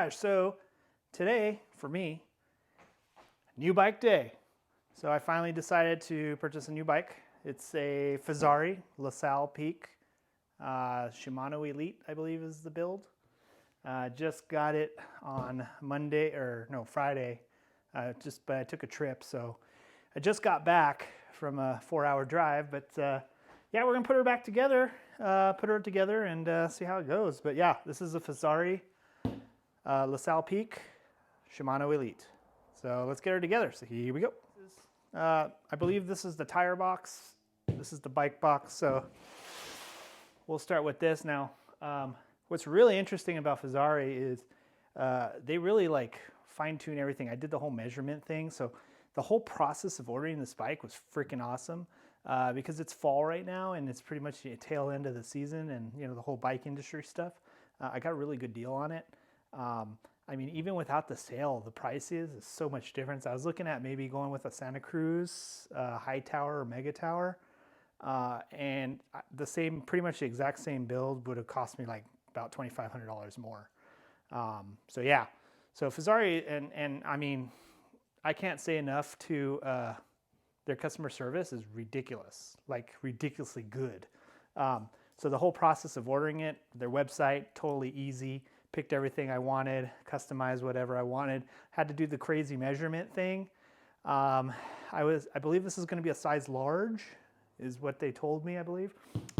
garage. So today, for me, new bike day. So I finally decided to purchase a new bike. It's a Fezzari La Sal Peak, Shimano Elite, I believe is the build. Just got it on Friday. But I took a trip, so I just got back from a 4-hour drive. But yeah, we're gonna put her back together, and see how it goes. But yeah, this is a Fezzari La Sal Peak, Shimano Elite. So let's get her together. So here we go. I believe this is the tire box. This is the bike box. So we'll start with this now. What's really interesting about Fezzari is they really fine-tune everything. I did the whole measurement thing. So the whole process of ordering this bike was freaking awesome because it's fall right now and it's pretty much the tail end of the season and the whole bike industry stuff. I got a really good deal on it. I mean, even without the sale, the price is so much difference. I was looking at maybe going with a Santa Cruz, high tower or mega tower, and pretty much the exact same build would have cost me about $2,500 more. So yeah, so Fezzari, and I mean, I can't say enough to their customer service is ridiculous, ridiculously good. So the whole process of ordering it, their website, totally easy. Picked everything I wanted, customized whatever I wanted. Had to do the crazy measurement thing. I believe this is going to be a size large, is what they told me, I believe.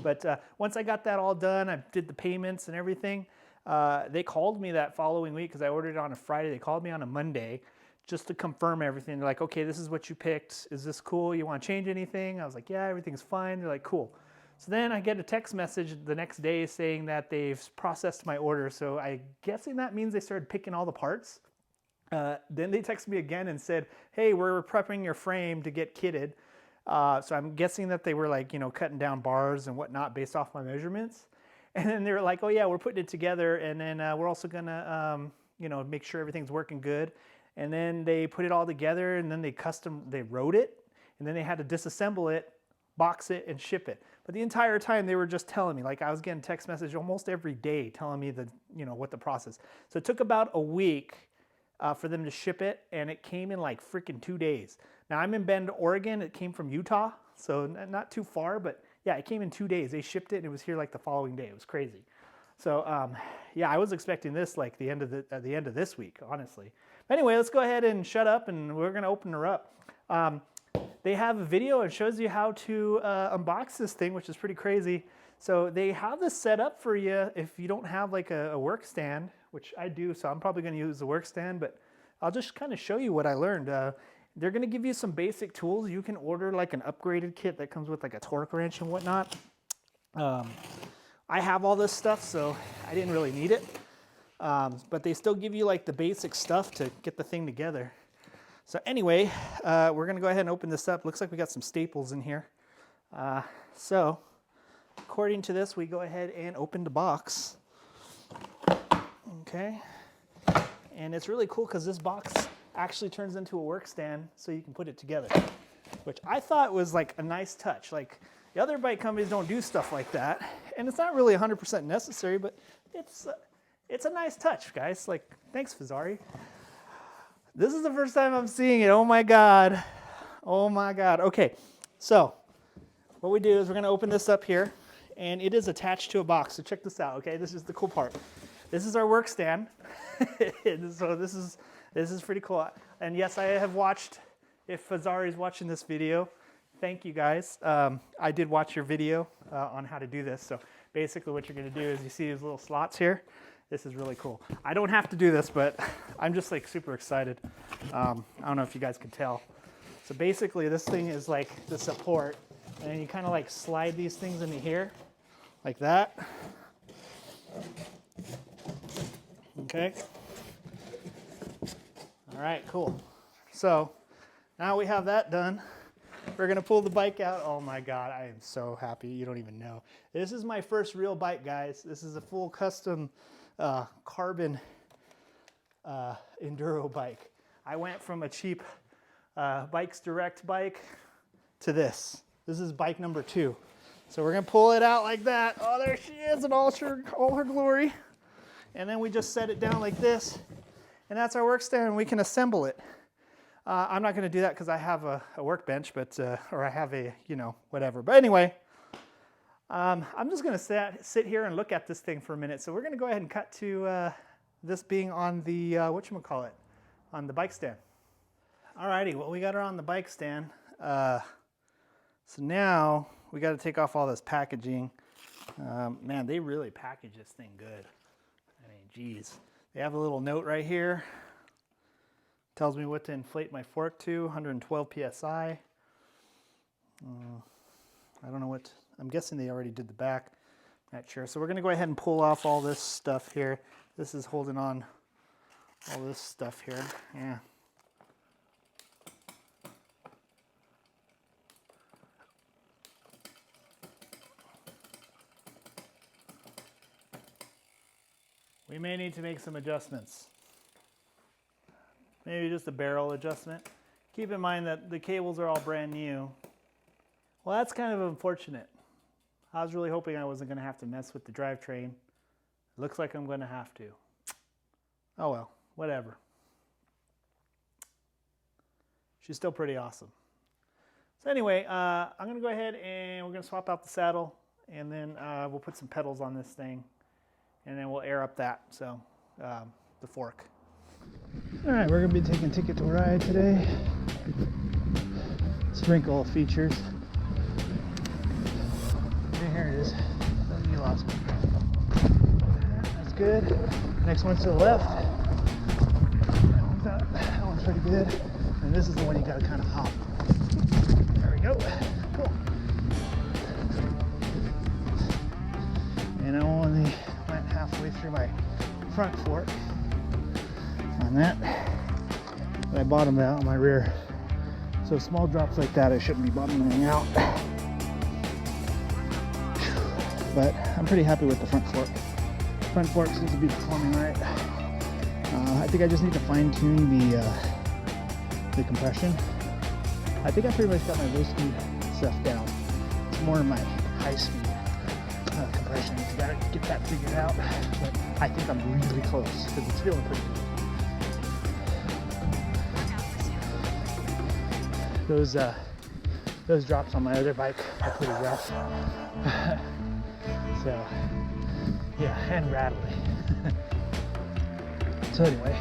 But once I got that all done, I did the payments and everything. They called me that following week because I ordered it on a Friday. They called me on a Monday just to confirm everything. They're like, okay, this is what you picked. Is this cool? You want to change anything? I was like, yeah, everything's fine. They're like, cool. So then I get a text message the next day saying that they've processed my order. So I'm guessing that means they started picking all the parts. Then they texted me again and said, hey, we're prepping your frame to get kitted. So I'm guessing that they were cutting down bars and whatnot based off my measurements. And then they were like, oh yeah, we're putting it together. And then we're also gonna, make sure everything's working good. And then they put it all together and then they wrote it. And then they had to disassemble it, box it, and ship it. But the entire time they were just telling me, I was getting text message almost every day telling me what the process. So it took about a week for them to ship it, and it came in freaking 2 days. Now I'm in Bend, Oregon. It came from Utah, so not too far, but yeah, it came in 2 days. They shipped it and it was here the following day. It was crazy. So yeah, I was expecting this at the end of this week, honestly. But anyway, let's go ahead and shut up and we're gonna open her up. They have a video and shows you how to unbox this thing, which is pretty crazy. So they have this set up for you if you don't have a work stand, which I do, so I'm probably gonna use the work stand, but I'll just kind of show you what I learned. They're gonna give you some basic tools. You can order an upgraded kit that comes with a torque wrench and whatnot. I have all this stuff, so I didn't really need it. But they still give you the basic stuff to get the thing together. So anyway, we're gonna go ahead and open this up. Looks like we got some staples in here. So according to this, we go ahead and open the box. Okay. And it's really cool because this box actually turns into a work stand so you can put it together, which I thought was a nice touch. The other bike companies don't do stuff like that. And it's not really 100% necessary, but it's a nice touch, guys. Thanks, Fezzari. This is the first time I'm seeing it. Oh my God. Oh my God. Okay, so what we do is we're gonna open this up here and it is attached to a box. So check this out, okay? This is the cool part. This is our work stand. So this is pretty cool. And yes, I have watched, if Fezzari is watching this video, thank you guys. I did watch your video on how to do this. So basically what you're gonna do is you see these little slots here. This is really cool. I don't have to do this, but I'm just super excited. I don't know if you guys can tell. So basically this thing is the support, and then you kind of slide these things into here, like that. Okay. All right, cool. So now we have that done. We're gonna pull the bike out. Oh my God, I am so happy. You don't even know. This is my first real bike, guys. This is a full custom carbon enduro bike. I went from a cheap Bikes Direct bike to this. This is bike number 2. So we're gonna pull it out like that. Oh, there she is in all her glory. and then we just set it down like this, and that's our work stand, and we can assemble it. I'm not going to do that because I have a workbench, but or I have a, you know, whatever. But anyway, I'm just going to sit here and look at this thing for a minute. So we're going to go ahead and cut to this being on the, whatchamacallit, on the bike stand. Alrighty, well, we got her on the bike stand. So now we got to take off all this packaging. Man, they really package this thing good. I mean, geez. They have a little note right here. Tells me what to inflate my fork to, 112 PSI. I don't know what, I'm guessing they already did the back. Not sure. So we're going to go ahead and pull off all this stuff here. This is holding on all this stuff here. Yeah. We may need to make some adjustments. Maybe just a barrel adjustment. Keep in mind that the cables are all brand new. Well, that's kind of unfortunate. I was really hoping I wasn't going to have to mess with the drivetrain. Looks like I'm going to have to. Oh well, whatever. She's still pretty awesome. So anyway, I'm going to go ahead and we're going to swap out the saddle, and then we'll put some pedals on this thing, and then we'll air up that, so the fork. All right, we're going to be taking Ticket to Ride today. Sprinkle features. And here it is. You lost me. That's good. Next one's to the left. That one's pretty good. And this is the one you got to kind of hop. There we go. Cool. And I only went halfway through my front fork on that. But I bottomed out on my rear. So small drops like that, I shouldn't be bottoming out. But I'm pretty happy with the front fork. Front fork seems to be performing right. I think I just need to fine tune the compression. I think I pretty much got my low speed stuff down. It's more my high speed compression. I gotta get that figured out. But I think I'm really close because it's feeling pretty good. Those drops on my other bike are pretty rough. So, yeah, and rattly. So anyway,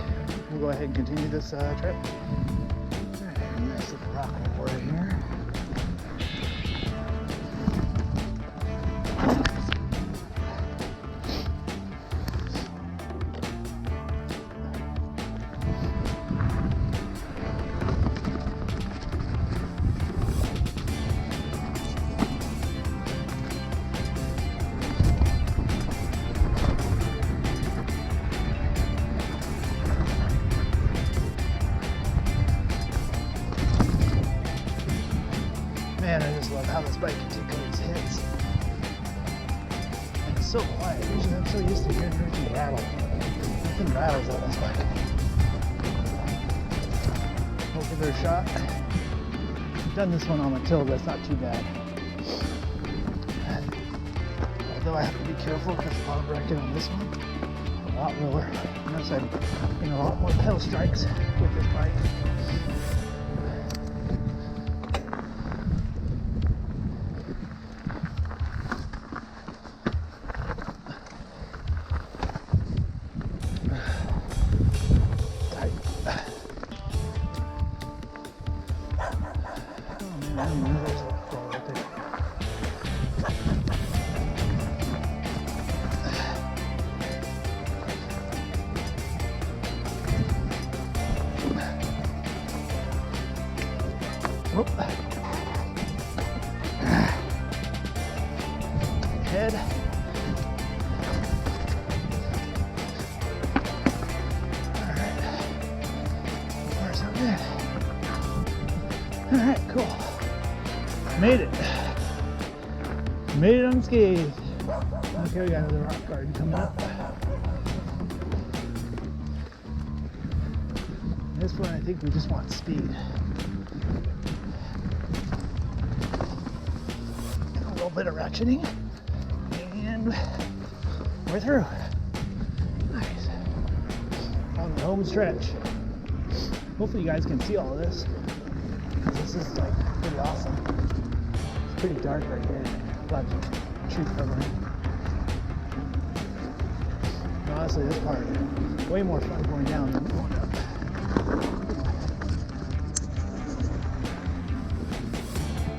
we'll go ahead and continue this trip. All right, nice little rock over here. Man, I just love how this bike can take all these hits. And it's so quiet. Usually I'm so used to hearing everything rattle. Nothing rattles on this bike. We'll give it a shot. I've done this one on my tilt, that's not too bad. Although I have to be careful because the bottom bracket on this one a lot lower. Notice I'm getting a lot more pedal strikes with this bike. Whoop. Head. Alright. Far so good. Alright, cool. Made it. Made it unscathed. Okay, we got another rock garden coming up. This one, I think we just want speed. A little bit of ratcheting, and we're through. All right. home stretch. Hopefully you guys can see all of this. This is like pretty awesome. It's pretty dark right here. Lots of tree covering. And honestly, this part is way more fun going down than going up.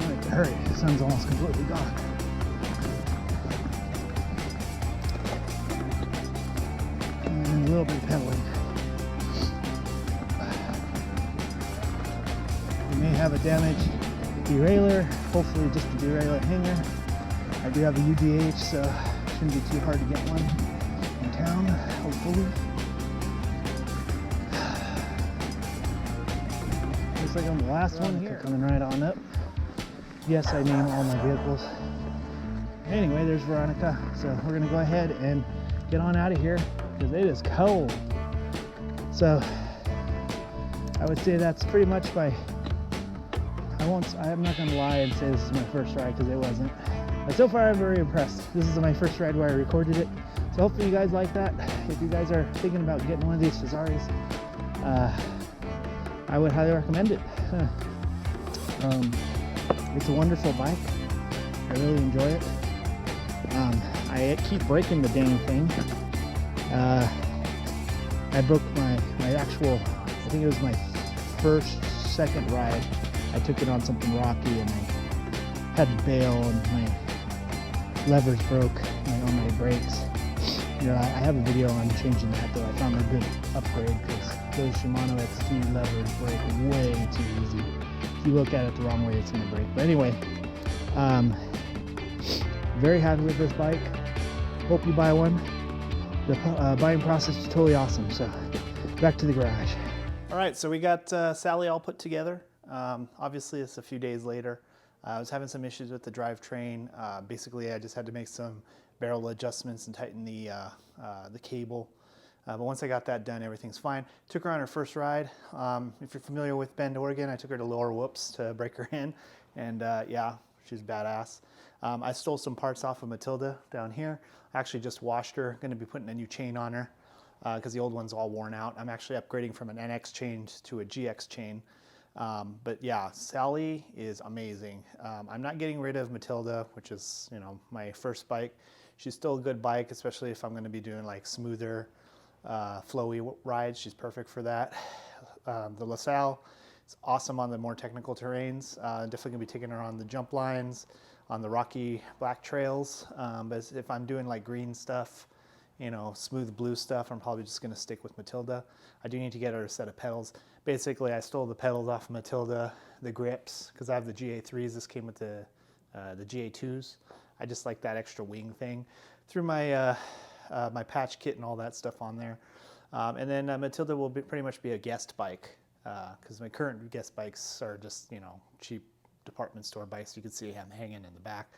I have to hurry. The sun's almost completely gone. And a little bit of pedaling. We may have a damaged derailleur, hopefully just a derailleur hanger. I do have a UDH, so it shouldn't be too hard to get one in town, hopefully. Looks like I'm the last one here. Coming right on up. Yes, I name all my vehicles. Anyway, there's Veronica. So we're gonna go ahead and get on out of here because it is cold. So I would say that's pretty much my, I'm not gonna lie and say this is my first ride because it wasn't. But so far I'm very impressed. This is my first ride where I recorded it. So hopefully you guys like that. If you guys are thinking about getting one of these Fezzaris, I would highly recommend it. It's a wonderful bike. I really enjoy it. I keep breaking the dang thing. I broke my actual, I think it was my second ride. I took it on something rocky and I had to bail and my levers broke on my brakes. You know, I have a video on changing that, though. I found a good upgrade because those Shimano XT levers break way too easy. If you look at it the wrong way, it's going to break. But anyway, very happy with this bike. Hope you buy one. The buying process is totally awesome. So back to the garage. All right, so we got Sally all put together. Obviously, it's a few days later. I was having some issues with the drivetrain. Basically, I just had to make some barrel adjustments and tighten the cable. But once I got that done, everything's fine. Took her on her first ride. If you're familiar with Bend, Oregon, I took her to Lower Whoops to break her in. And yeah, she's badass. I stole some parts off of Matilda down here. I actually just washed her. Going to be putting a new chain on her because the old one's all worn out. I'm actually upgrading from an NX chain to a GX chain. But yeah, Sally is amazing. I'm not getting rid of Matilda, which is, you know, my first bike. She's still a good bike, especially if I'm going to be doing like smoother, flowy rides. She's perfect for that. The La Sal is awesome on the more technical terrains. Definitely going to be taking her on the jump lines, on the rocky black trails. But if I'm doing like green stuff, you know, smooth blue stuff, I'm probably just going to stick with Matilda. I do need to get her a set of pedals. Basically, I stole the pedals off of Matilda, the grips, because I have the GA3s. This came with the GA2s. I just like that extra wing thing. Threw my my patch kit and all that stuff on there. And then Matilda will pretty much be a guest bike, because my current guest bikes are just, you know, cheap department store bikes. You can see I'm hanging in the back,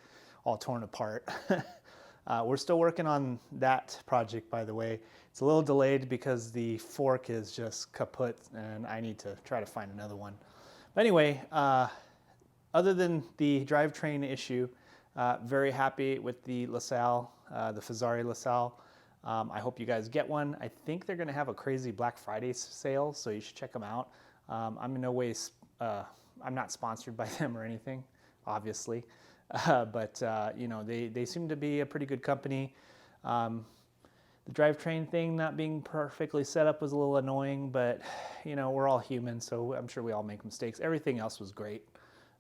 all torn apart. We're still working on that project, by the way. It's a little delayed because the fork is just kaput and I need to try to find another one. But anyway, other than the drivetrain issue, very happy with the La Sal, the Fezzari La Sal. I hope you guys get one. I think they're going to have a crazy Black Friday sale, so you should check them out. I'm in no way, I'm not sponsored by them or anything, obviously. But you know, they seem to be a pretty good company. The drivetrain thing not being perfectly set up was a little annoying, but you know, we're all human, so I'm sure we all make mistakes. Everything else was great,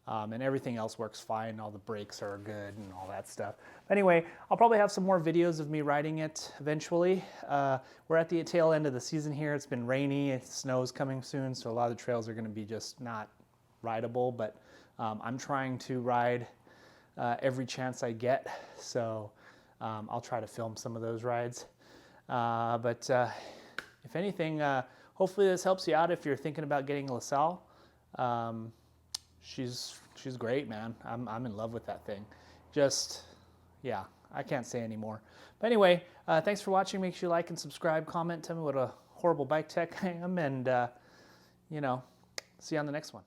and everything else works fine. All the brakes are good and all that stuff. But anyway, I'll probably have some more videos of me riding it eventually. We're at the tail end of the season here. It's been rainy, snow's coming soon, so a lot of the trails are going to be just not rideable, but I'm trying to ride every chance I get, so I'll try to film some of those rides. But if anything, hopefully this helps you out if you're thinking about getting a La Sal. She's great, man. I'm in love with that thing. Just, yeah, I can't say anymore. But anyway, thanks for watching. Make sure you like and subscribe, comment, tell me what a horrible bike tech I am, and you know, see you on the next one.